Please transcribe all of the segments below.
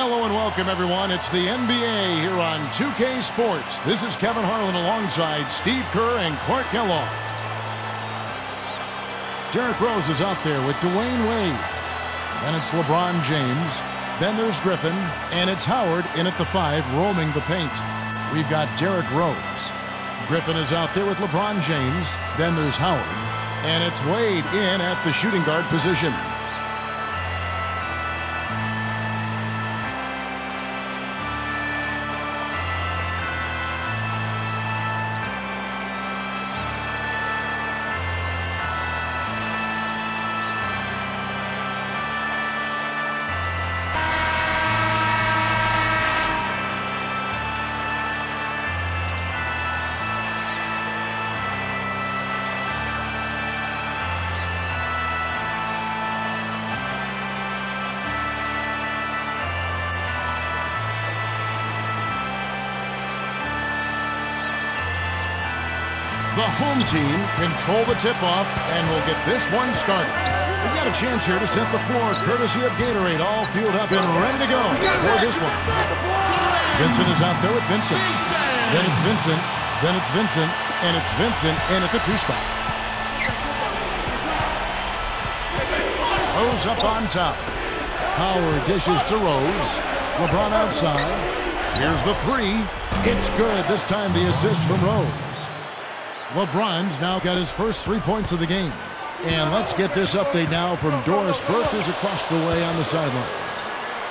Hello and welcome, everyone. It's the NBA here on 2K Sports. This is Kevin Harlan alongside Steve Kerr and Clark Kellogg. Derrick Rose is out there with Dwayne Wade. Then it's LeBron James. Then there's Griffin. And it's Howard in at the 5, roaming the paint. We've got Derrick Rose. Griffin is out there with LeBron James. Then there's Howard. And it's Wade in at the shooting guard position. The home team control the tip-off, and we'll get this one started. We've got a chance here to set the floor, courtesy of Gatorade, all fueled up and ready to go for this one. Vincent is out there with Vincent. Then it's Vincent. Then it's Vincent. And it's Vincent in at the 2 spot. Rose up on top. Howard dishes to Rose. LeBron outside. Here's the 3. It's good. This time the assist from Rose. LeBron's now got his first 3 points of the game. And let's get this update now from Doris Burke, who's across the way on the sideline.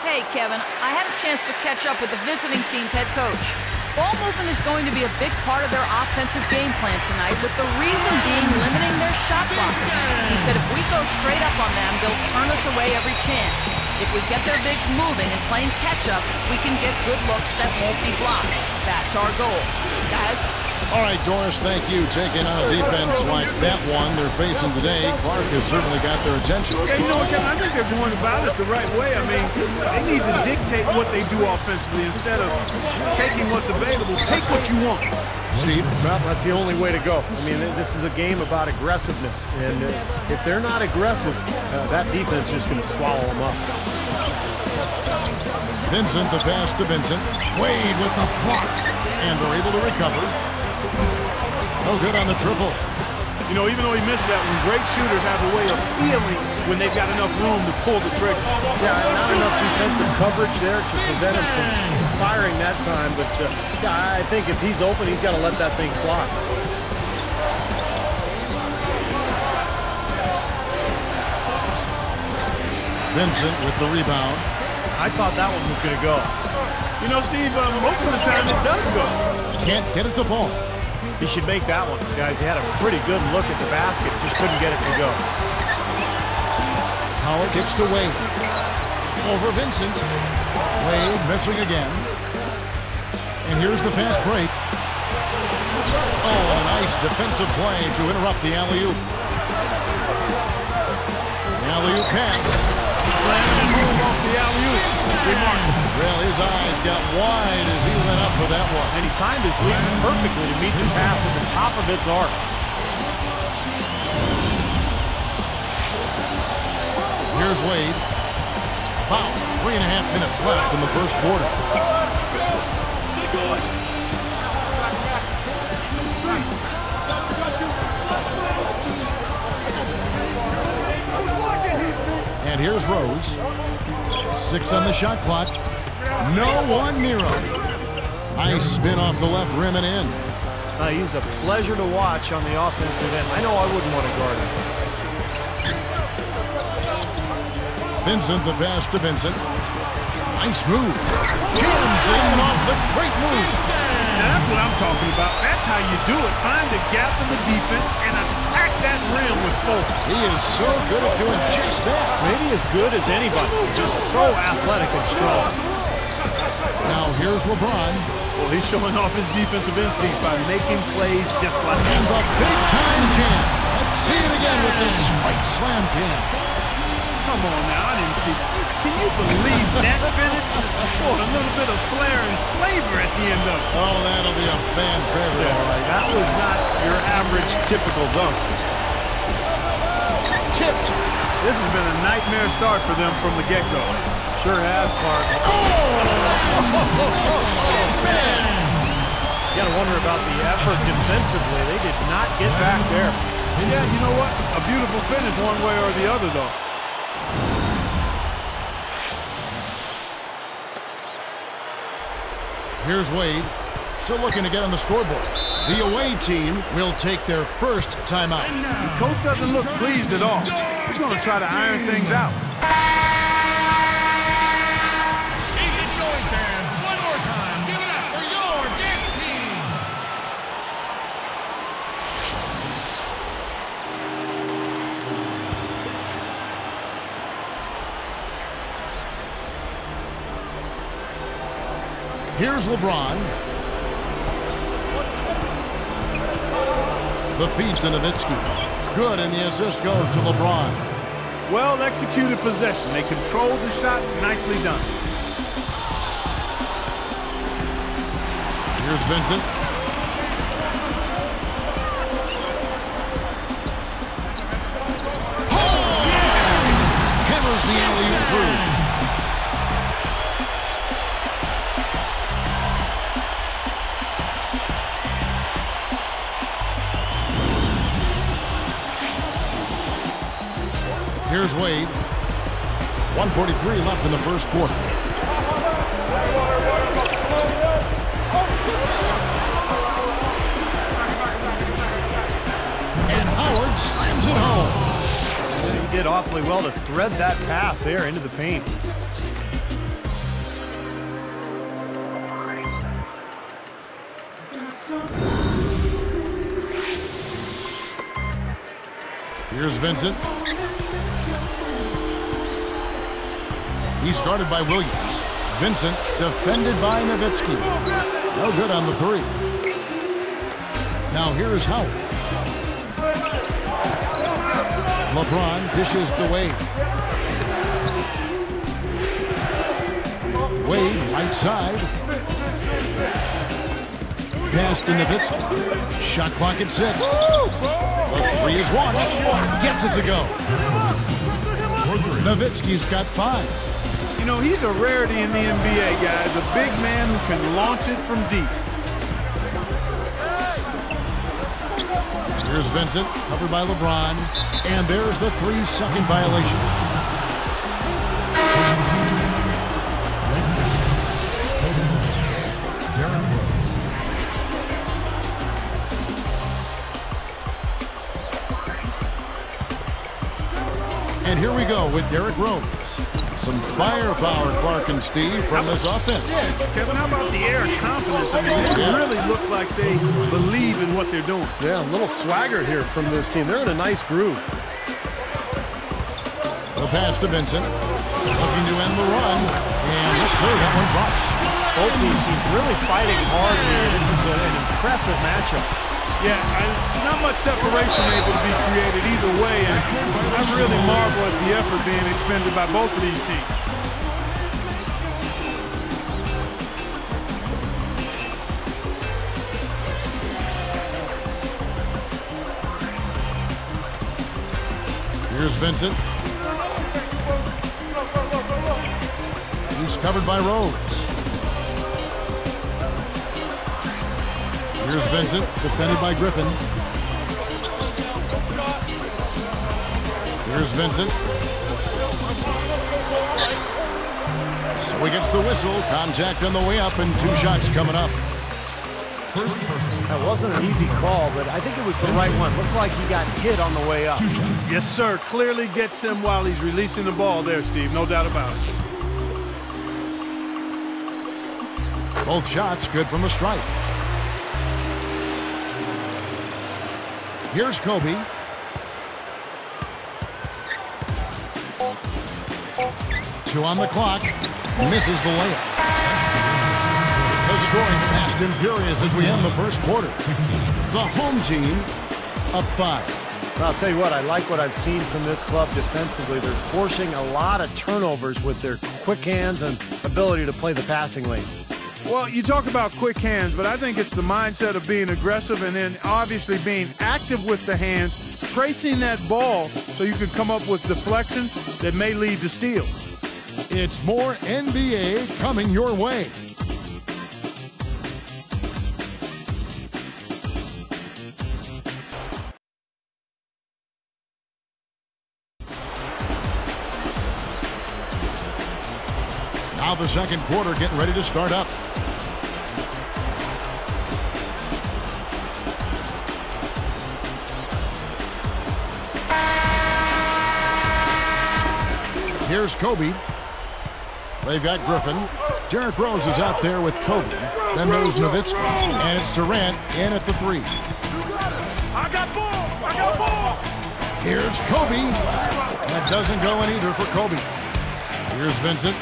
Hey, Kevin, I had a chance to catch up with the visiting team's head coach. Ball movement is going to be a big part of their offensive game plan tonight, with the reason being limiting their shot blockers. He said if we go straight up on them, they'll turn us away every chance. If we get their bigs moving and playing catch-up, we can get good looks that won't be blocked. That's our goal. Guys? All right, Doris, thank you. Taking on a defense like that one they're facing today, Clark has certainly got their attention. Yeah, you know what, Kevin? I think they're going about it the right way. I mean, they need to dictate what they do offensively instead of taking what's available. Take what you want. Steve? Well, that's the only way to go. I mean, this is a game about aggressiveness. And if they're not aggressive, that defense is going to swallow them up. Vincent, the pass to Vincent. Wade with the block. And they're able to recover. No good on the triple. You know, even though he missed that one, great shooters have a way of feeling when they've got enough room to pull the trigger. Yeah, not enough defensive coverage there to prevent him from firing that time. But yeah, I think if he's open, he's got to let that thing fly. Vincent with the rebound. I thought that one was going to go. You know, Steve, most of the time it does go. Can't get it to fall. He should make that one. Guys, he had a pretty good look at the basket, just couldn't get it to go. Howard kicks to Wade. Over Vincent. Wade missing again. And here's the fast break. Oh, and a nice defensive play to interrupt the alley-oop. The alley-oop pass. Slamming and move off the alley-oop. Remarkable. Well, his eyes got wide as he went up for that one. And he timed his leap perfectly to meet the pass at the top of its arc. Here's Wade. About 3.5 minutes left in the first quarter. And here's Rose. 6 on the shot clock. No one near him. Nice spin off the left rim and in. He's a pleasure to watch on the offensive end. I know I wouldn't want to guard him. Vincent, the pass to Vincent. Nice move. Jams it in off the great move. Now that's what I'm talking about. That's how you do it. Find a gap in the defense and attack that rim with focus. He is so good at doing just that. Maybe as good as anybody. Just so athletic and strong. Now here's LeBron. Well, he's showing off his defensive instincts by making plays just like that. And the big-time jam. Let's see it again with this spike slam jam. Come on now, I didn't see. Can you believe that finish? Oh, a little bit of flair and flavor at the end of it. Oh, that'll be a fan favorite, all right. That was not your average typical dunk. Tipped. This has been a nightmare start for them from the get-go. Sure has, Clark. You got to wonder about the effort defensively. They did not get back there. Yeah, you know what? A beautiful finish one way or the other, though. Here's Wade, still looking to get on the scoreboard. The away team will take their first timeout. The coach doesn't look pleased at all. He's going to try to iron things out. Keep it going, fans. One more time. Give it up for your dance team. Here's LeBron. The feed to Nowitzki. Good, and the assist goes to LeBron. Well executed possession. They controlled the shot. Nicely done. Here's Vincent. Oh! Hammers the alley-oop through. Here's Wade. 1:43 left in the first quarter. And Howard slams it home. He did awfully well to thread that pass there into the paint. Here's Vincent. He's guarded by Williams. Vincent defended by Nowitzki. No good on the three. Now here's Howard. LeBron dishes to Wade. Wade, right side. Pass to Nowitzki. Shot clock at 6. The three is launched. Gets it to go. Nowitzki's got 5. You know, he's a rarity in the NBA, guys. A big man who can launch it from deep. Here's Vincent, covered by LeBron. And there's the 3-second violation. And here we go with Derrick Rose. Some firepower, Clark and Steve, from this offense. Yeah, Kevin, how about the air of confidence? I mean, they really look like they believe in what they're doing. Yeah, a little swagger here from this team. They're in a nice groove. The pass to Vincent. Looking to end the run. And yes, sir, that one drops. Both these teams really fighting hard here. This is an impressive matchup. Yeah, not much separation able to be created either way, and I really marvel at the effort being expended by both of these teams. Here's Vincent. He's covered by Rose. Here's Vincent, defended by Griffin. Here's Vincent. So he gets the whistle. Contact on the way up, and 2 shots coming up. That wasn't an easy call, but I think it was the right one. Looked like he got hit on the way up. Yes, sir. Clearly gets him while he's releasing the ball there, Steve. No doubt about it. Both shots good from the stripe. Here's Kobe. Two on the clock. Misses the layup. The scoring fast and furious as we end the first quarter. The home team up 5. I'll tell you what, I like what I've seen from this club defensively. They're forcing a lot of turnovers with their quick hands and ability to play the passing lanes. Well, you talk about quick hands, but I think it's the mindset of being aggressive and then obviously being active with the hands, tracing that ball so you can come up with deflections that may lead to steals. It's more NBA coming your way. Now the second quarter getting ready to start up. Here's Kobe. They've got Griffin. Derrick Rose is out there with Kobe. Then there's Nowitzki. And it's Durant in at the 3. I got ball. Here's Kobe. That doesn't go in either for Kobe. Here's Vincent.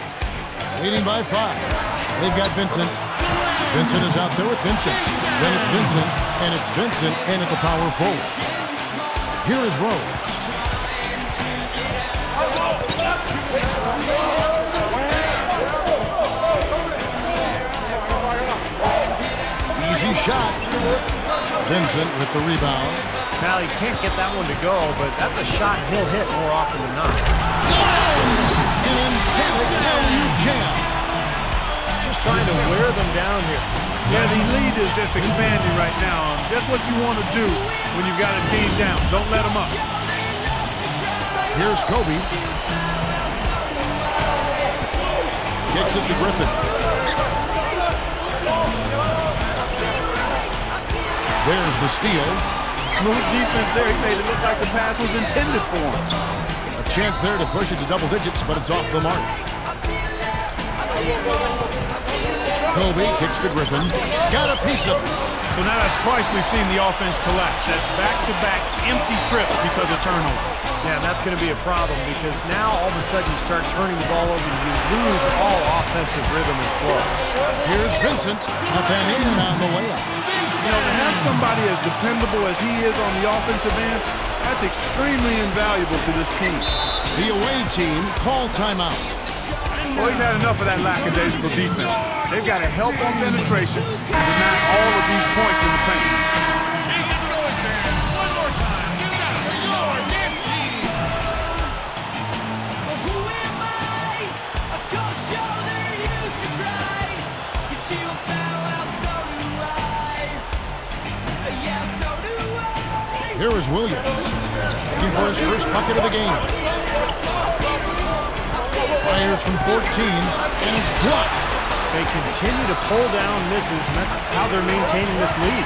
Leading by 5. They've got Vincent. Vincent is out there with Vincent. Then it's Vincent. And it's Vincent in at the power forward. Here is Rose. Easy shot. Vincent with the rebound. Now he can't get that one to go, but that's a shot he'll hit more often than not. An emphatic alley-oop jam. Just trying to wear them down here. Yeah, the lead is just expanding right now. Just what you want to do when you've got a team down. Don't let them up. Here's Kobe. Kicks it to Griffin. There's the steal. Smooth defense there. He made it look like the pass was intended for him. A chance there to push it to double digits, but it's off the mark. Kobe kicks to Griffin. Got a piece of it. So now that's twice we've seen the offense collapse. That's back-to-back empty trips because of turnover. Yeah, and that's going to be a problem because now all of a sudden you start turning the ball over and you lose all offensive rhythm and flow. Here's Vincent. Up and in on the way up. You know, to have somebody as dependable as he is on the offensive end, that's extremely invaluable to this team. The away team call timeout. Well, he's had enough of that lackadaisical defense. They've got to help on penetration and deny all of these points in the paint. Tigao'S fans, one more time. Give it up for your dance team. Who am I? A cold shoulder used to cry. You feel bad, well, so do I. Yeah, so do I. Here is Williams. Looking for his first bucket of the game. Fires from 14, and it's blocked. They continue to pull down misses, and that's how they're maintaining this lead.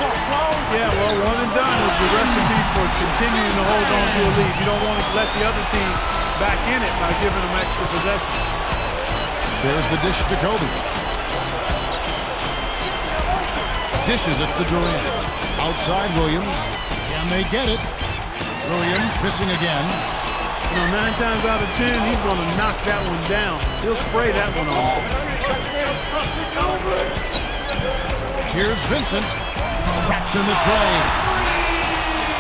Yeah, well, one and done is the recipe for continuing to hold on to a lead. You don't want to let the other team back in it by giving them extra possession. There's the dish to Kobe. Dishes it to Durant. Outside Williams. Can they get it? Williams missing again. You know, 9 times out of 10, he's going to knock that one down. He'll spray that one on. Here's Vincent. Traps in the tray.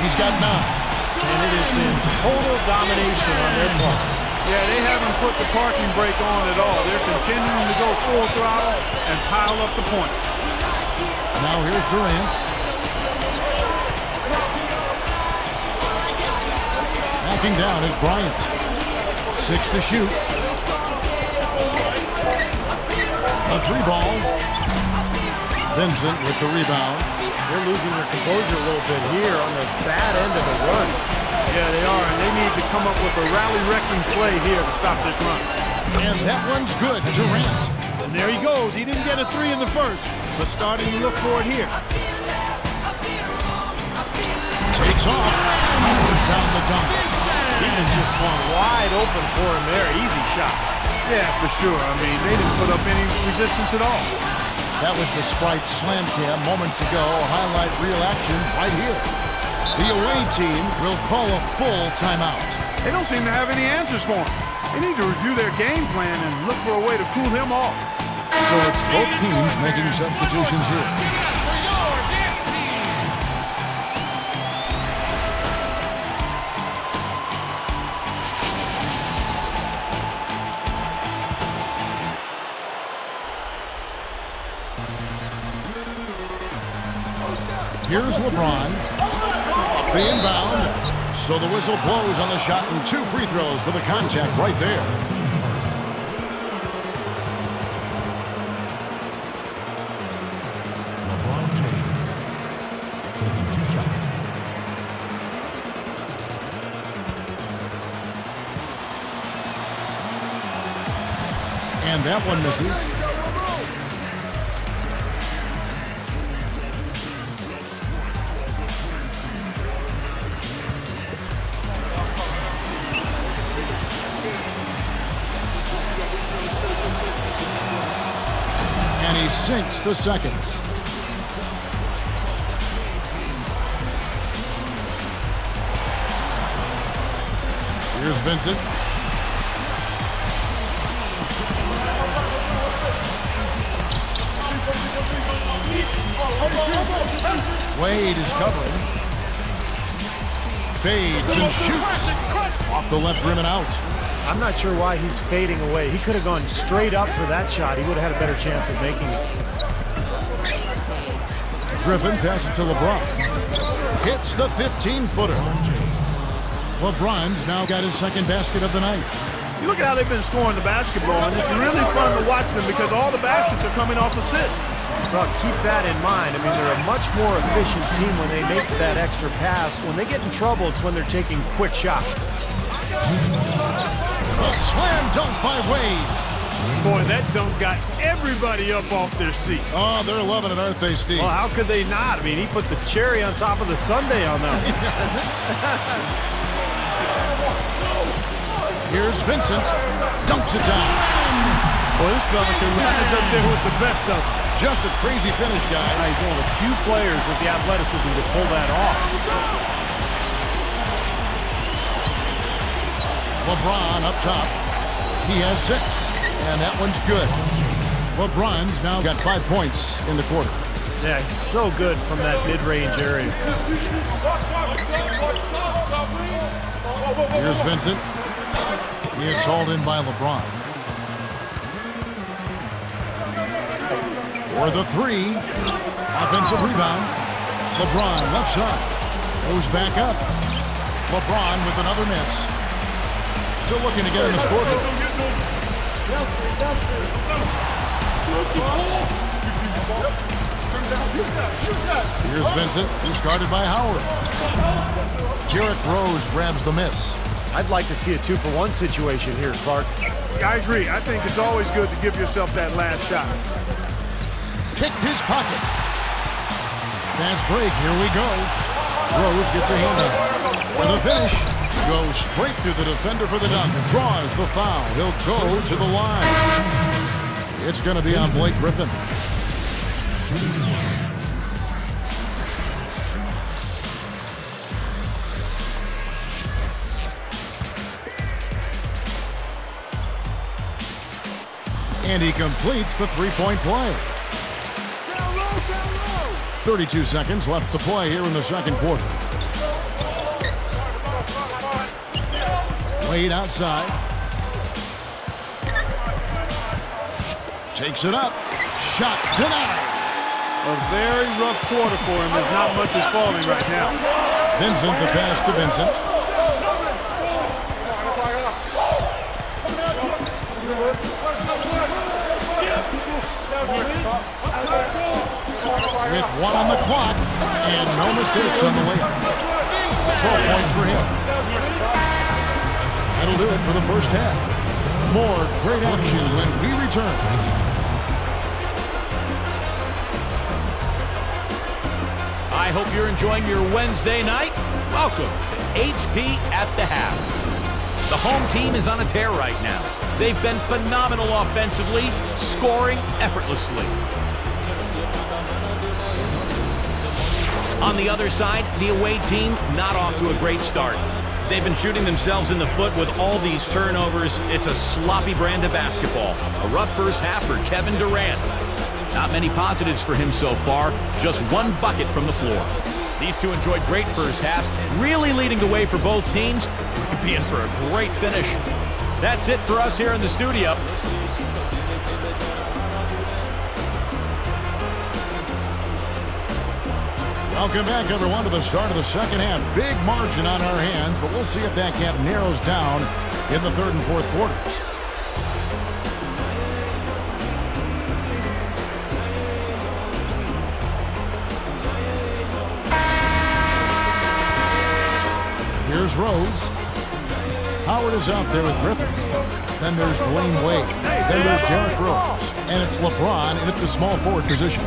He's got 9. And it has been total domination on their part. Yeah, they haven't put the parking brake on at all. They're continuing to go full throttle and pile up the points. Now here's Durant. Backing down is Bryant. 6 to shoot. A 3 ball. Vincent with the rebound. They're losing their composure a little bit here on the bad end of the run. Yeah, they are, and they need to come up with a rally-wrecking play here to stop this run. And that one's good. Durant. And there he goes. He didn't get a 3 in the first, but starting to look for it here. Takes off. Howard down the dunk. Even just swung wide open for him there. Easy shot. Yeah, for sure. I mean, they didn't put up any resistance at all. That was the Sprite Slam Cam moments ago. Highlight reel action right here. The away team will call a full timeout. They don't seem to have any answers for him. They need to review their game plan and look for a way to cool him off. So it's both teams making substitutions here. Give it up for your dance team. Here's LeBron. Off the inbound. So the whistle blows on the shot and 2 free throws for the contact right there. And that one misses. And he sinks the second. Here's Vincent. Wade is covering. Fades and shoots. Off the left rim and out. I'm not sure why he's fading away. He could have gone straight up for that shot. He would have had a better chance of making it. Griffin passes to LeBron. Hits the 15-footer. LeBron's now got his second basket of the night. You look at how they've been scoring the basketball, and it's really fun to watch them because all the baskets are coming off assists. Well, keep that in mind. I mean, they're a much more efficient team when they make that extra pass. When they get in trouble, it's when they're taking quick shots. A slam dunk by Wade. Boy, that dunk got everybody up off their seat. Oh, they're loving it, aren't they, Steve? Well, how could they not? I mean, he put the cherry on top of the sundae on that. Here's Vincent. Dunks it down. Boy, this fella can rise up there with the best of them. Just a crazy finish, guys. He's one of the few players with the athleticism to pull that off. LeBron up top. He has 6, and that one's good. LeBron's now got 5 points in the quarter. Yeah, he's so good from that mid-range area. Here's Vincent. It's hauled in by LeBron. For the 3. Offensive rebound. LeBron left side. Goes back up. LeBron with another miss. Still looking to get in the scorebook. Here's Vincent, who's guarded by Howard. Derrick Rose grabs the miss. I'd like to see a 2-for-1 situation here, Clark. I agree. I think it's always good to give yourself that last shot. Picked his pocket. Fast break, here we go. Rose gets a hand up. For the finish. Goes straight through the defender for the dunk. Draws the foul. He'll go to the line. It's going to be on Blake Griffin. And he completes the three-point play. 32 seconds left to play here in the second quarter. Wade outside. Takes it up. Shot denied. A very rough quarter for him as not much is falling right now. Vincent, the pass to Vincent. With 1 on the clock and no mistakes on the layup. 12 points for him. That'll do it for the first half. More great action when we return. I hope you're enjoying your Wednesday night. Welcome to HP at the half. The home team is on a tear right now. They've been phenomenal offensively, scoring effortlessly. On the other side, the away team not off to a great start. They've been shooting themselves in the foot with all these turnovers. It's a sloppy brand of basketball. A rough first half for Kevin Durant. Not many positives for him so far. Just 1 bucket from the floor. These two enjoyed great first halves, really leading the way for both teams. We could be in for a great finish. That's it for us here in the studio. Welcome back, everyone, to the start of the second half. Big margin on our hands, but we'll see if that gap narrows down in the third and fourth quarters. Here's Rose. Howard is out there with Griffin. Then there's Dwayne Wade. Then there's Derrick Rose. And it's LeBron in at the small forward position.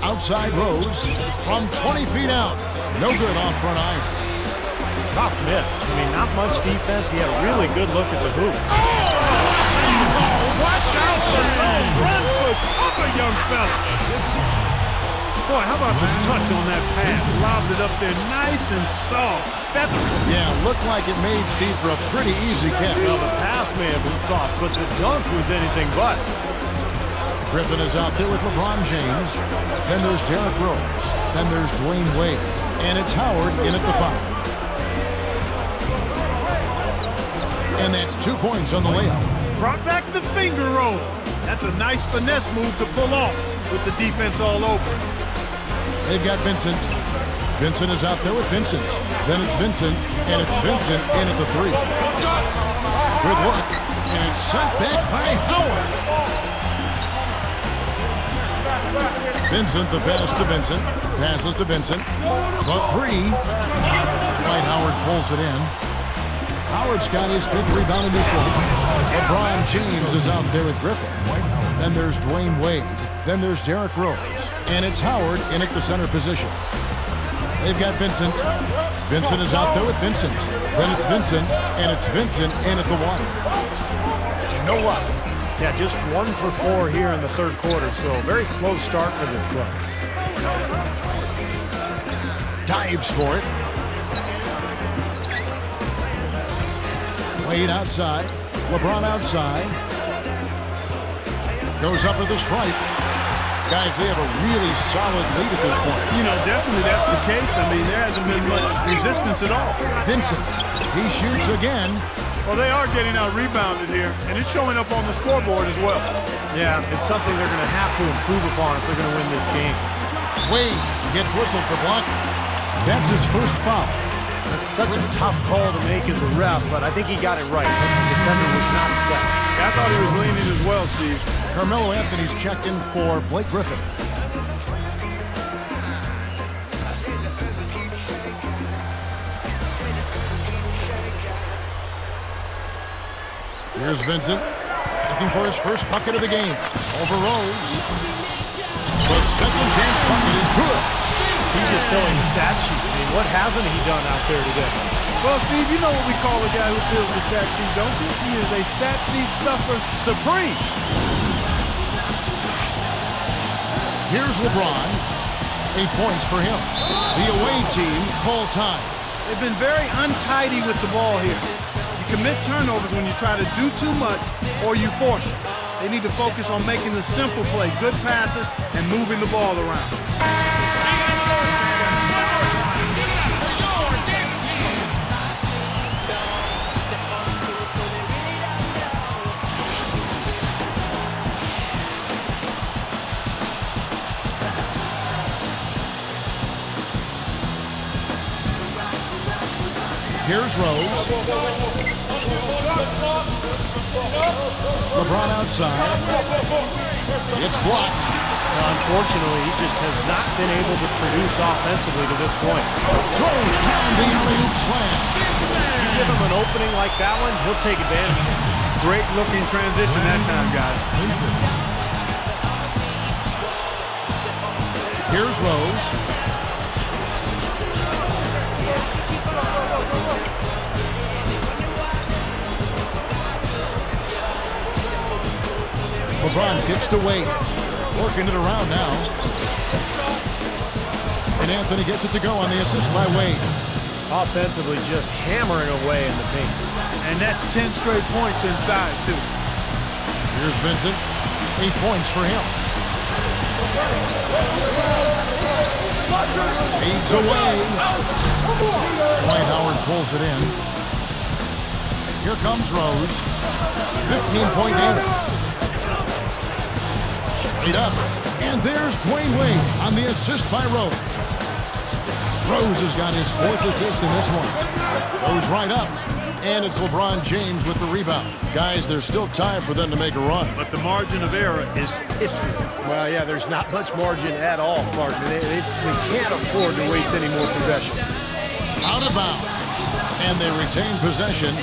Outside Rose from 20 feet out. No good off front iron. Tough miss. I mean, not much defense. He had a really good look at the hoop. Watch out for the run foot of a young fella. Boy, how about the touch on that pass? Lobbed it up there nice and soft. Feather. Yeah, looked like it made Steve for a pretty easy catch. Well, the pass may have been soft, but the dunk was anything but. Griffin is out there with LeBron James. Then there's Derrick Rose. Then there's Dwayne Wade. And it's Howard in at the 5. And that's 2 points on the layup. Brought back the finger roll. That's a nice finesse move to pull off with the defense all over. They've got Vincent. Vincent is out there with Vincent. Then it's Vincent, and it's Vincent in at the 3. Good look. And it's sent back by Howard. Vincent, the pass to Vincent. Passes to Vincent. The 3. Dwight Howard pulls it in. Howard's got his 5th rebound in this one. LeBron James is out there with Griffin. Then there's Dwayne Wade. Then there's Derrick Rose. And it's Howard in at the center position. They've got Vincent. Vincent is out there with Vincent. Then it's Vincent, and it's Vincent in at the 1. You know what? Yeah, just 1 for 4 here in the third quarter, so very slow start for this club. Dives for it. Wade outside. LeBron outside. Goes up with the stripe. Guys, they have a really solid lead at this point. You know, definitely that's the case. I mean, there hasn't been much resistance at all. Vincent, he shoots again. Well, they are getting out rebounded here, and it's showing up on the scoreboard as well. Yeah, it's something they're going to have to improve upon if they're going to win this game. Wade gets whistled for blocking. That's his first foul. That's such a tough call to make as a ref, but I think he got it right. The defender was not set. I thought he was leaning as well, Steve. Carmelo Anthony's checked in for Blake Griffin. Here's Vincent, looking for his first bucket of the game. Over Rose. The second chance bucket is good. He's just filling the stat sheet. I mean, what hasn't he done out there today? Well, Steve, you know what we call a guy who fills the stat sheet, don't you? He is a stat sheet stuffer supreme. Here's LeBron. 8 points for him. The away team call time. They've been very untidy with the ball here. You commit turnovers when you try to do too much or you force it. They need to focus on making the simple play, good passes, and moving the ball around. Here's Rose. LeBron outside. It's blocked. Unfortunately, he just has not been able to produce offensively to this point. Throws down the alley-oop slam. You give him an opening like that one, he'll take advantage. Great looking transition that time, guys. Here's Rose. LeBron kicks to Wade. Working it around now. And Anthony gets it to go on the assist by Wade. Offensively, just hammering away in the paint. And that's 10 straight points inside, too. Here's Vincent. 8 points for him. Fades away. Dwight Howard pulls it in. Here comes Rose. 15-point game. Straight up. And there's Dwayne Wade on the assist by Rose. Rose has got his 4th assist in this one. Goes right up. And it's LeBron James with the rebound. Guys, there's still time for them to make a run. But the margin of error is hissing. Well, yeah, there's not much margin at all, Martin. They can't afford to waste any more possession. Out of bounds. And they retain possession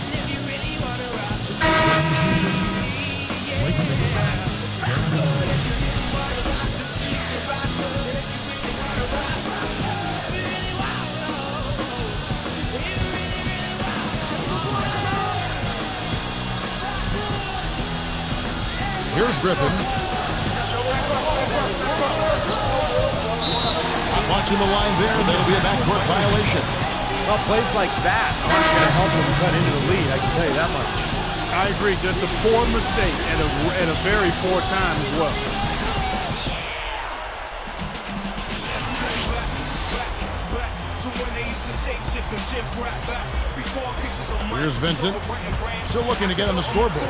Here's Griffin. Watching the line there, that'll be a backcourt violation. Well, plays like that aren't going to help him cut into the lead, I can tell you that much. I agree. Just a poor mistake at a very poor time as well. Here's Vincent. Still looking to get on the scoreboard.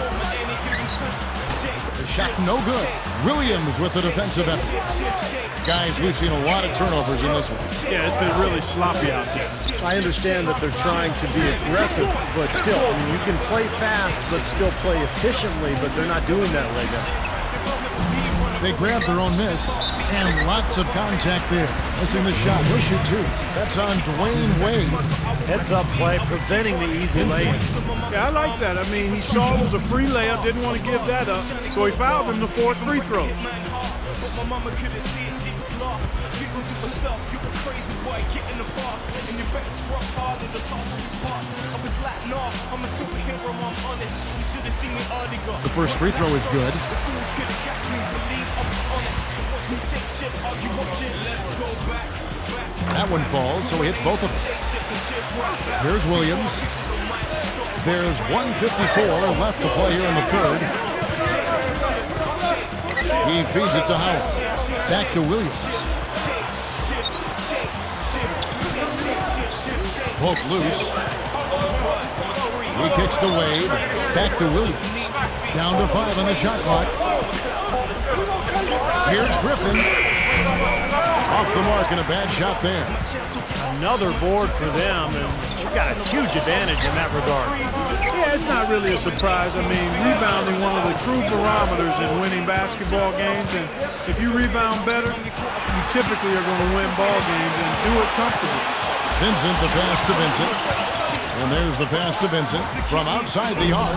The shot no good. Williams with the defensive effort. Guys, we've seen a lot of turnovers in this one. Yeah, it's been really sloppy out there. I understand that they're trying to be aggressive, but still, I mean, you can play fast, but still play efficiently, but they're not doing that right now. They grabbed their own miss, and lots of contact there. Missing the shot. He'll shoot two. That's on Dwayne Wade. Heads-up play, preventing the easy lay-in. Yeah, I like that. I mean, he saw it was a free layup, didn't want to give that up, so he fouled him to force free throw. The first free throw is good. That one falls, so he hits both of them. Here's Williams. There's 1:54 left to play here in the third. He feeds it to Howard. Back to Williams. Poke loose. He kicks to Wade. Back to Williams. Down to 5 on the shot clock. Here's Griffin. Off the mark and a bad shot there. Another board for them, and you've got a huge advantage in that regard. Yeah, it's not really a surprise. I mean, rebounding one of the true barometers in winning basketball games, and if you rebound better, you typically are going to win ball games and do it comfortably. Vincent, the pass to Vincent. And there's the pass to Vincent from outside the arc.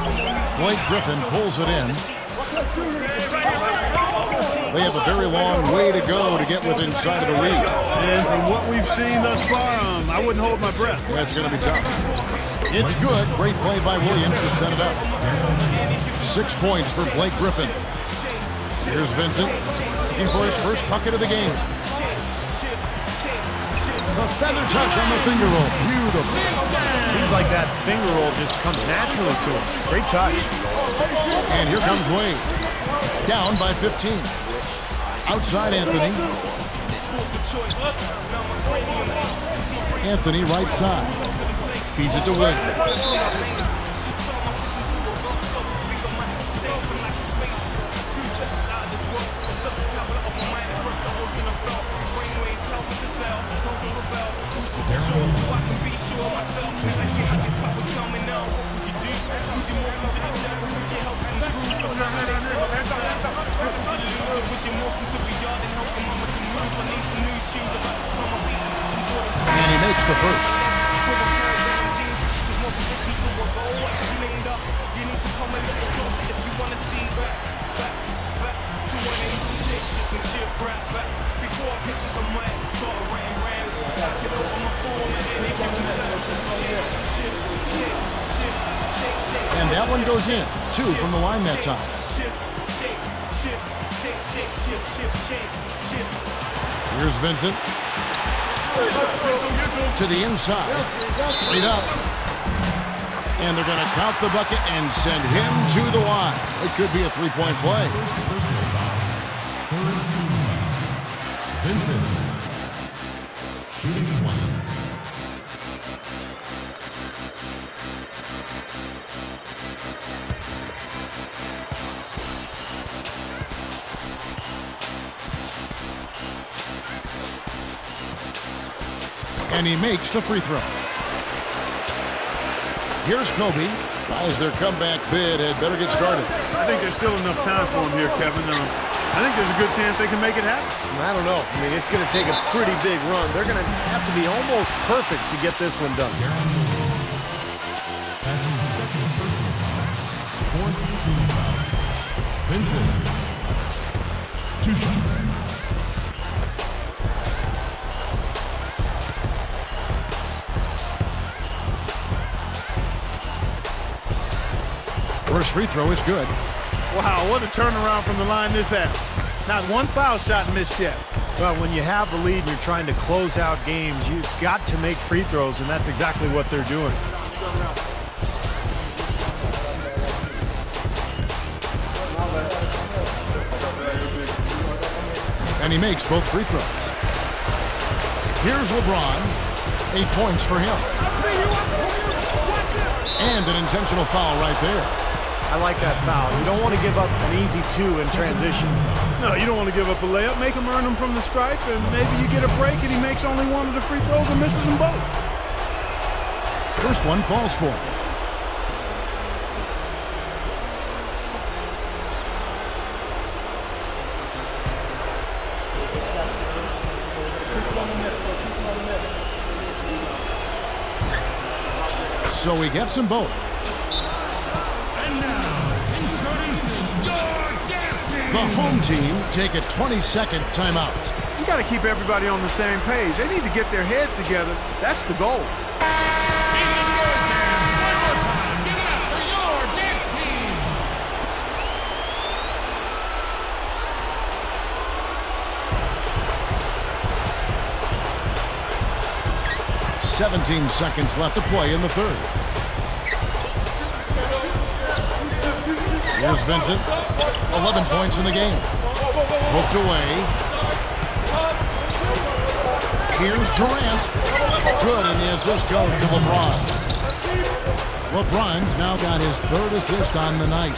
Blake Griffin pulls it in. They have a very long way to go to get within sight of the lead. And from what we've seen thus far, I wouldn't hold my breath. That's going to be tough. It's good. Great play by Williams to set it up. 6 points for Blake Griffin. Here's Vincent looking for his first bucket of the game. The feather touch on the finger roll. Beautiful. Seems like that finger roll just comes naturally to him. Great touch. And here comes Wade. Down by 15. Outside Anthony. Anthony right side. Feeds it to Williams. And he makes the first. And that one goes in. 2 from the line that time. Here's Vincent. To the inside. Straight up. And they're going to count the bucket and send him to the line. It could be a three-point play. Vincent. Shooting 1. And he makes the free throw. Here's Kobe. As their comeback bid had better get started. I think there's still enough time for him here, Kevin. I think there's a good chance they can make it happen. I don't know. I mean, it's going to take a pretty big run. They're going to have to be almost perfect to get this one done. That's his second personal foul. Fourth team foul. Vincent. 2 shots. First free throw is good. Wow, what a turnaround from the line this half. Not one foul shot missed yet. Well, when you have the lead and you're trying to close out games, you've got to make free throws, and that's exactly what they're doing. And he makes both free throws. Here's LeBron. 8 points for him. And an intentional foul right there. I like that foul. You don't want to give up an easy 2 in transition. No, you don't want to give up a layup. Make him earn them from the stripe, and maybe you get a break and he makes only one of the free throws and misses them both. First one falls for him. So he gets them both. And now, introducing your dance team. The home team take a 20-second timeout. You got to keep everybody on the same page. They need to get their heads together. That's the goal. Even your fans, one more time. Give it up for your dance team. 17 seconds left to play in the third. Here's Vincent. 11 points in the game. Hooked away. Here's Durant. Good, and the assist goes to LeBron. LeBron's now got his third assist on the night.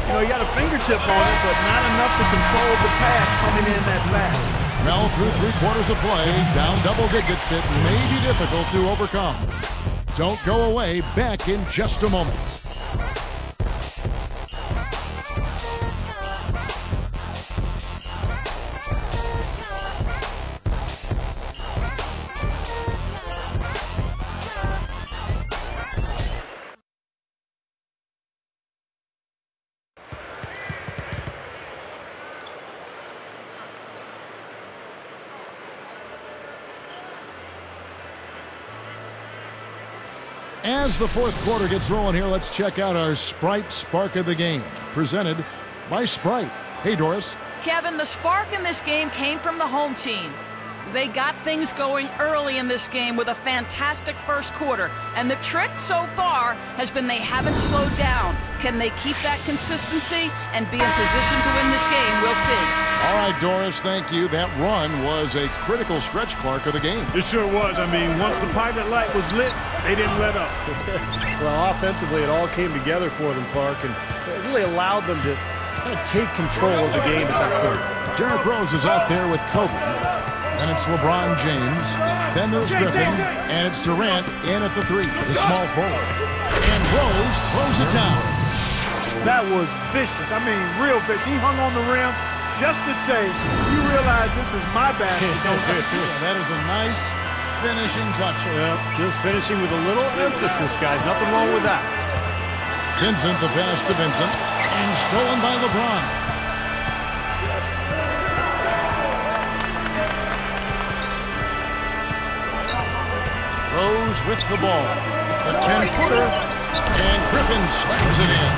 You know, he got a fingertip on it, but not enough to control the pass coming in that fast. Well, through 3/4 of play, down double digits, it may be difficult to overcome. Don't go away. Back in just a moment. As the fourth quarter gets rolling here, let's check out our Sprite Spark of the Game, presented by Sprite. Hey, Doris. Kevin, the spark in this game came from the home team. They got things going early in this game with a fantastic first quarter. And the trick so far has been they haven't slowed down. Can they keep that consistency and be in position to win this game? We'll see. All right, Doris, thank you. That run was a critical stretch, Clark, of the game. It sure was. I mean, once the pilot light was lit, they didn't let up. Well, offensively, it all came together for them, Clark, and it really allowed them to kind of take control of the game at that point. Derrick Rose is out there with Kobe. Then it's LeBron James. Then there's Griffin. And it's Durant in at the 3, the small forward. And Rose throws it down. That was vicious. I mean, real vicious. He hung on the rim just to say, you realize this is my basket. That is a nice finishing touch. Well, just finishing with a little emphasis, guys. Nothing wrong with that. Vincent, the pass to Vincent. And stolen by LeBron. Rose with the ball. The 10-footer. And Griffin slams it in.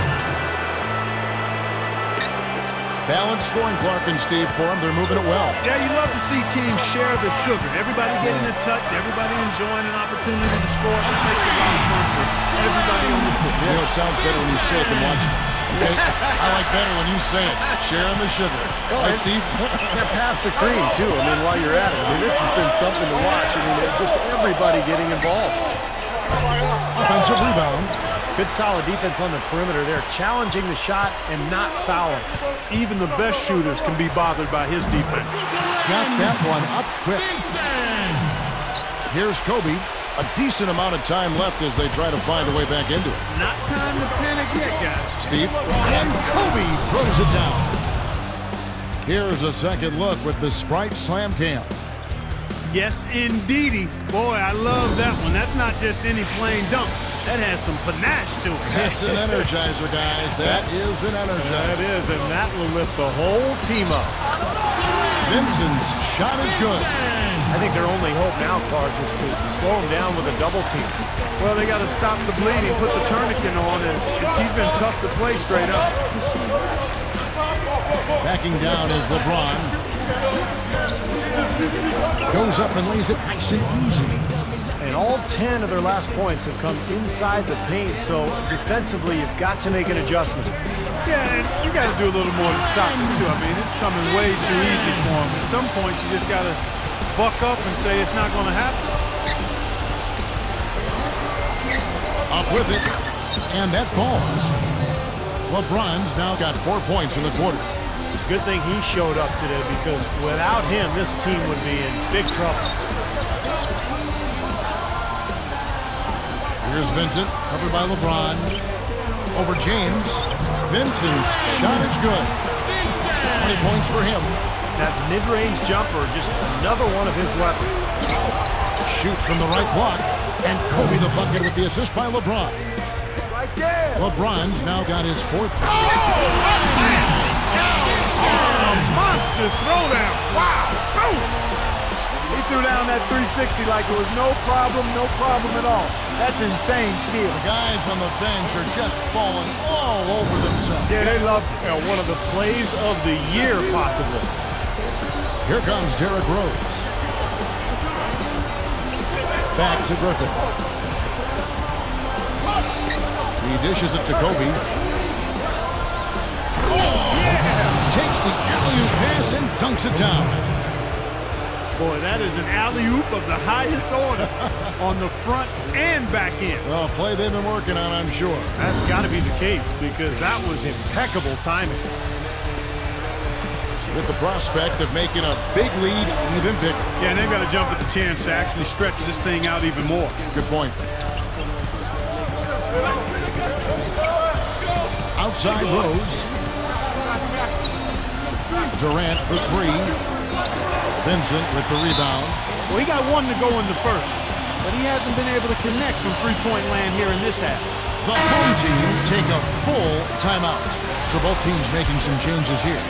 Balanced scoring, Clark and Steve, for them. They're moving it well. Yeah, you love to see teams share the sugar. Everybody getting a touch, everybody enjoying an opportunity to score. That makes it a lot of fun for everybody on the court. You know, it sounds better when you say it than watch it. Okay? I like better when you say it. Sharing the sugar. Right, Steve? Yeah, pass the cream, too. I mean, while you're at it. I mean, this has been something to watch. I mean, just everybody getting involved. Offensive rebound. Good solid defense on the perimeter there, challenging the shot and not fouling. Even the best shooters can be bothered by his defense. Got that one up quick. Here's Kobe. A decent amount of time left as they try to find a way back into it. Not time to panic yet, guys. Steve. And Kobe throws it down. Here's a second look with the Sprite Slam Cam. Yes, indeedy. Boy, I love that one. That's not just any plain dunk. That has some panache to it. That's an energizer, guys. That is an energizer. That is, and that will lift the whole team up. Vincent's shot is good. I think their only hope now, Clark, is to slow him down with a double team. Well, they got to stop the bleeding, put the tourniquet on, and she's been tough to play straight up. Backing down is LeBron. Goes up and lays it nice and easy. And all 10 of their last points have come inside the paint, so defensively you've got to make an adjustment. Yeah, and you got to do a little more to stop it, too. I mean, it's coming way too easy for them. At some point, you just got to buck up and say it's not going to happen. Up with it, and that falls. LeBron's now got 4 points in the quarter. It's a good thing he showed up today because without him, this team would be in big trouble. Here's Vincent, covered by LeBron. Over James. Vincent's shot is good. 20 points for him. That mid-range jumper, just another one of his weapons. Shoots from the right block. And Kobe the bucket with the assist by LeBron. Right there. LeBron's now got his 4th. Monster throwdown. Wow. Boom. He threw down that 360 like it was no problem at all. That's insane skill. The guys on the bench are just falling all over themselves. Yeah, they loved it. One of the plays of the year, possibly. Here comes Derrick Rose. Back to Griffin. He dishes it to Kobe. Takes the alley-oop pass and dunks it down. Boy, that is an alley-oop of the highest order on the front and back end. Well, a play they've been working on, I'm sure. That's got to be the case because that was impeccable timing. With the prospect of making a big lead even bigger. Yeah, and they've got to jump at the chance to actually stretch this thing out even more. Good point. Outside Rose. Durant for 3. Vincent with the rebound. Well, he got 1 to go in the first, but he hasn't been able to connect from three-point land here in this half. The home team take a full timeout. So both teams making some changes here.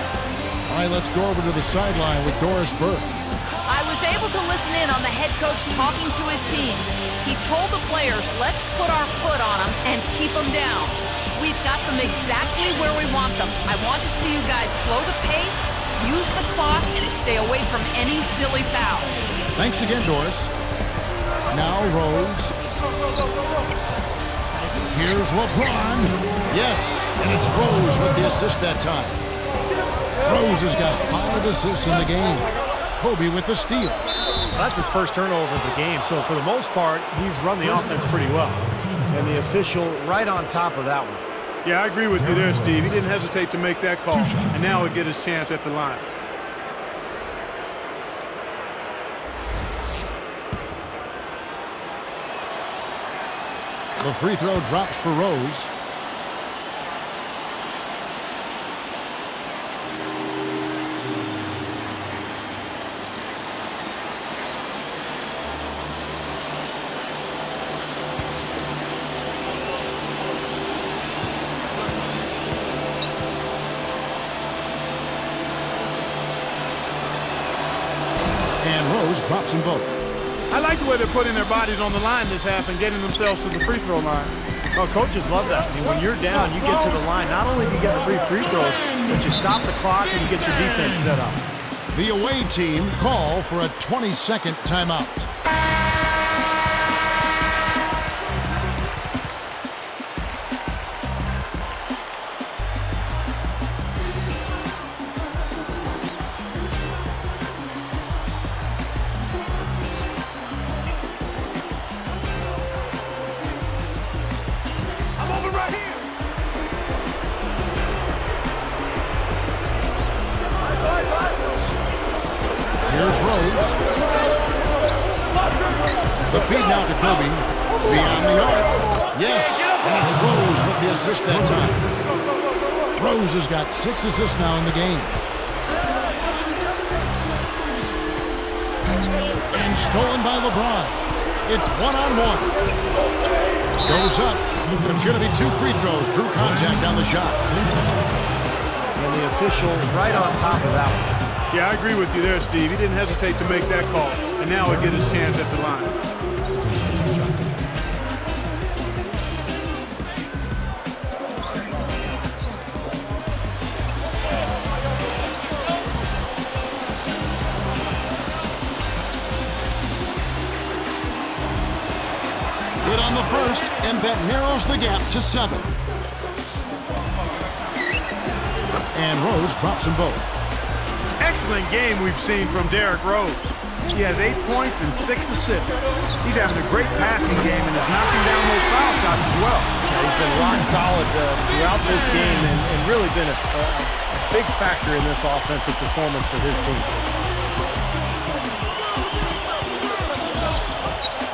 All right, let's go over to the sideline with Doris Burke. I was able to listen in on the head coach talking to his team. He told the players, let's put our foot on them and keep them down. We've got them exactly where we want them. I want to see you guys slow the pace, use the clock, and stay away from any silly fouls. Thanks again, Doris. Now Rose. Here's LeBron. Yes, and it's Rose with the assist that time. Rose has got 5 assists in the game. Kobe with the steal. That's his first turnover of the game, so for the most part, he's run the offense pretty well. And the official right on top of that one. Yeah, I agree with you there, Steve. He didn't hesitate to make that call, and now he'll get his chance at the line. The free throw drops for Rose. Drops them both. I like the way they're putting their bodies on the line this half and getting themselves to the free throw line. Well, coaches love that. I mean, when you're down, you get to the line. Not only do you get free throws, but you stop the clock and you get your defense set up. The away team call for a 20-second timeout. Here's Rose. The feed now to Kobe. Beyond the arc. Yes, and it's Rose with the assist that time. Rose has got 6 assists now in the game. And stolen by LeBron. It's 1-on-1. Goes up. It's going to be 2 free throws. Drew contact on the shot. And the official right on top of that one. Yeah, I agree with you there, Steve. He didn't hesitate to make that call. and now he'll get his chance at the line. Good on the first, and that narrows the gap to 7. And Rose drops them both. Excellent game we've seen from Derrick Rose. He has 8 points and 6 assists. He's having a great passing game and is knocking down those foul shots as well. He's been rock solid throughout this game and really been a big factor in this offensive performance for his team.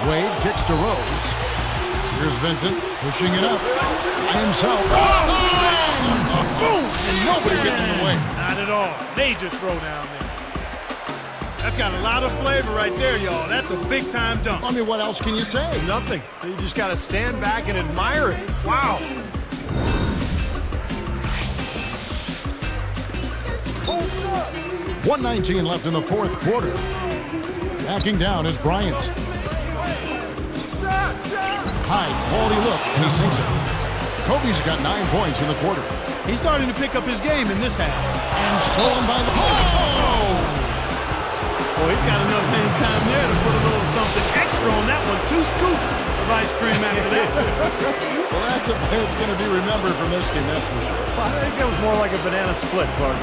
Wade kicks to Rose. Here's Vincent pushing it up by himself. Boom! And nobody getting in the way. Not at all. Major throw down there. That's got a lot of flavor right there, y'all. That's a big-time dunk. I mean, what else can you say? Nothing. You just got to stand back and admire it. Wow. 1:19 left in the fourth quarter. Backing down is Bryant. High quality look, and he sinks it. Kobe's got 9 points in the quarter. He's starting to pick up his game in this half. And stolen by the Well, he's got enough hang time there to put a little something extra on that one. 2 scoops of ice cream after that. Well, that's going to be remembered from this game, that's for sure. I think that was more like a banana split, Clark.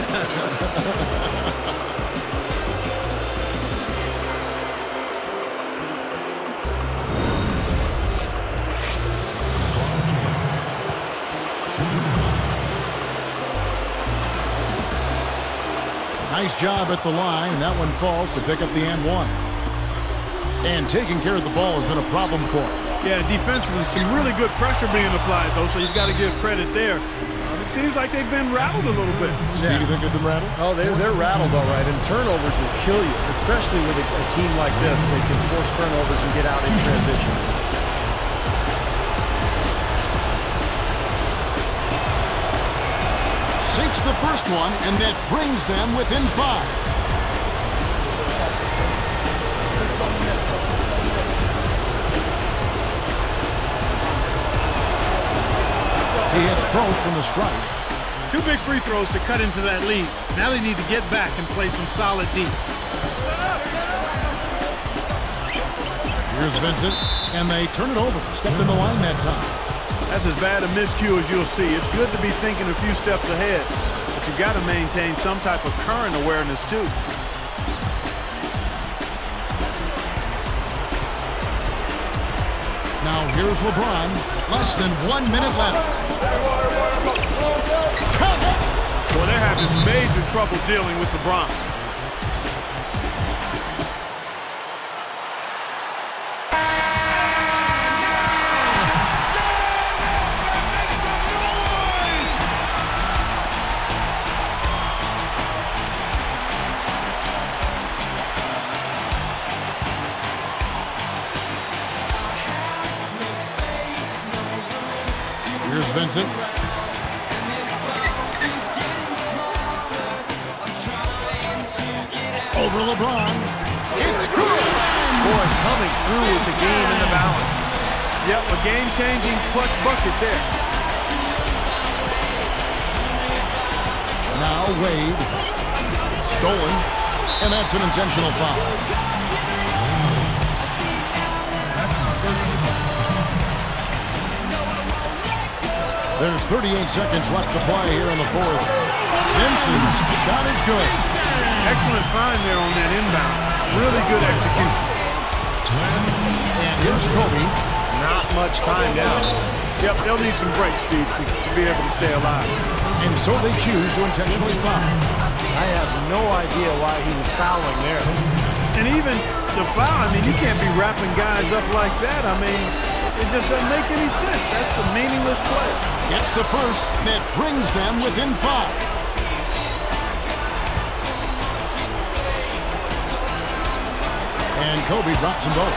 Nice job at the line, and that one falls to pick up the and one. And taking care of the ball has been a problem for him. Yeah, defensively, some really good pressure being applied, though, so you've got to give credit there. It seems like they've been rattled a little bit. Steve, you think they've been rattled? Oh, they're rattled all right, and turnovers will kill you, especially with a team like this. They can force turnovers and get out in transition. Sinks the first one, and that brings them within 5. He hits both from the strike. 2 big free throws to cut into that lead. Now they need to get back and play some solid deep. Here's Vincent, and they turn it over. Stepped in the line that time. That's as bad a miscue as you'll see. It's good to be thinking a few steps ahead, but you've got to maintain some type of current awareness, too. Now here's LeBron. Less than 1 minute left. Well, they're having major trouble dealing with LeBron. Here's Vincent. Over LeBron. It's good. Boy, coming through with the game in the balance. Yep, a game-changing clutch bucket there. Now Wade. Stolen. And that's an intentional foul. There's 38 seconds left to play here in the fourth. Vincent's shot is good. Excellent find there on that inbound. Really good execution. And here's Kobe. Not much time now. Yep, they'll need some breaks, Steve, to be able to stay alive. And so they choose to intentionally foul. I have no idea why he was fouling there. And even the foul, I mean, you can't be wrapping guys up like that. I mean, it just doesn't make any sense. That's a meaningless play. It's the first that brings them within 5. And Kobe drops them both.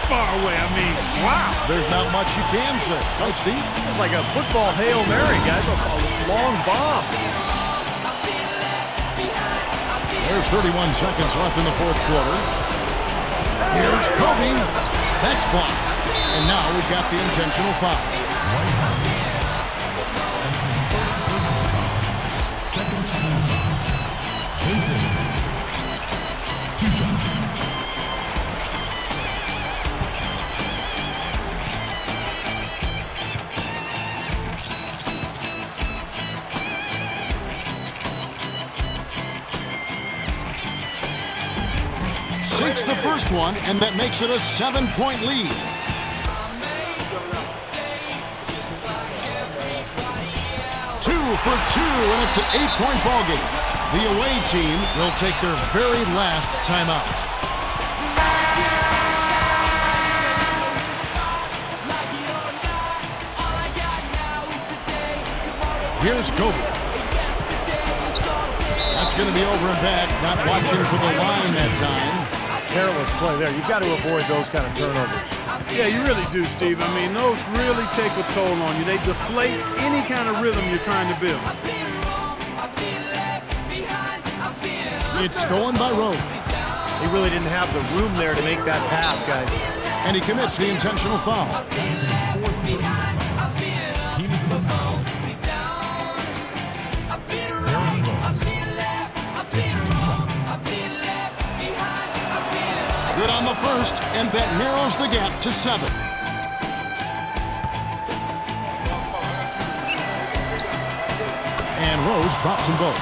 far away. I mean, wow. There's not much you can say. Right, Steve? It's like a football Hail Mary, guys. A long bomb. There's 31 seconds left in the fourth quarter. Here's Kobe. That's blocked. And now we've got the intentional foul. Second team. Vincent. 2 shots. Sinks the first one, and that makes it a 7-point lead. Two for two, and it's an 8-point ball game. The away team will take their very last timeout. Here's Kobe. That's going to be over and back. Not watching for the line that time. Careless play there. You've got to avoid those kind of turnovers. Yeah, you really do, Steve. I mean, those really take a toll on you. They deflate any kind of rhythm you're trying to build. It's stolen by Rose. He really didn't have the room there to make that pass, guys. And he commits the intentional foul. That's his fourth personal foul. Team is in the foul. Aaron Rose. Taking 2 shots. Good on the first, and that narrows the gap to 7. And Rose drops them both.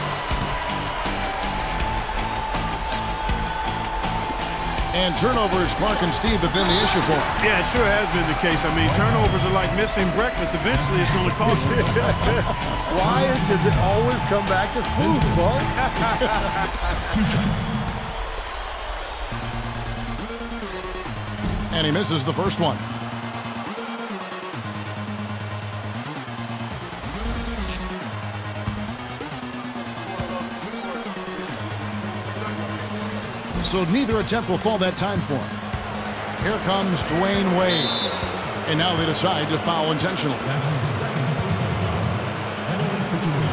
And turnovers, Clark and Steve, have been the issue for him. Yeah, it sure has been the case. I mean, turnovers are like missing breakfast. Eventually, it's going to cost you. Why does it always come back to food, Clark? 2 shots. And he misses the first one. So neither attempt will fall that time for him. Here comes Dwayne Wade. And now they decide to foul intentionally. That's his second personal foul. Penalty situation.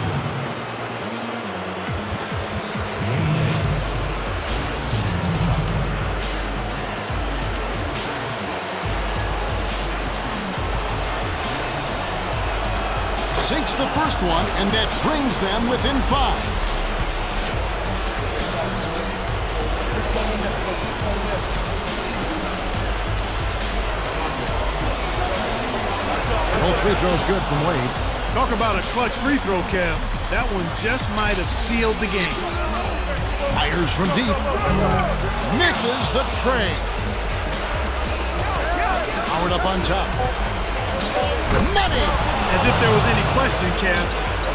Sinks the first one, and that brings them within 5. Both free throws good from Wade. Talk about a clutch free throw, Kev. That one just might have sealed the game. Fires from deep. Misses the tray. Howard up on top. Money! As if there was any question, Kev.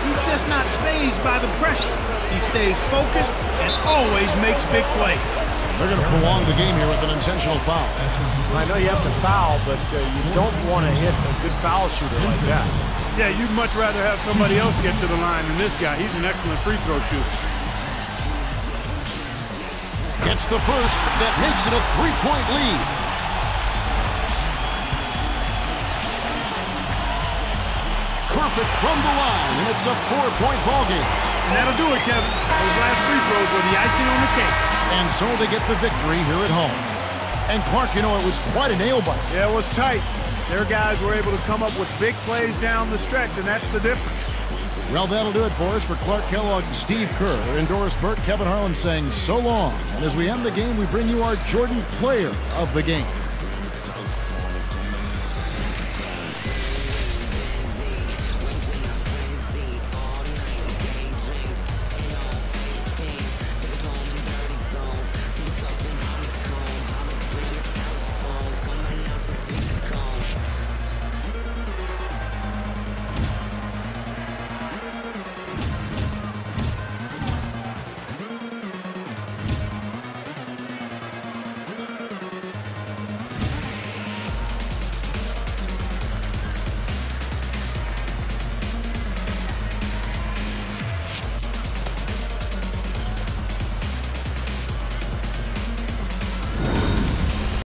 He's just not fazed by the pressure. He stays focused and always makes big plays. They're going to prolong the game here with an intentional foul. I know you have to foul, but you don't want to hit a good foul shooter like that. Yeah, you'd much rather have somebody else get to the line than this guy. He's an excellent free throw shooter. Gets the first. That makes it a 3-point lead. Perfect from the line, and it's a 4-point ball game. And that'll do it, Kevin. Those last free throws were the icing on the cake. And so they get the victory here at home. And Clark, you know, it was quite a nail-biter. Yeah, it was tight. Their guys were able to come up with big plays down the stretch, and that's the difference. Well, that'll do it for us. For Clark Kellogg and Steve Kerr, and Doris Burke, Kevin Harlan saying so long. And as we end the game, we bring you our Jordan Player of the Game.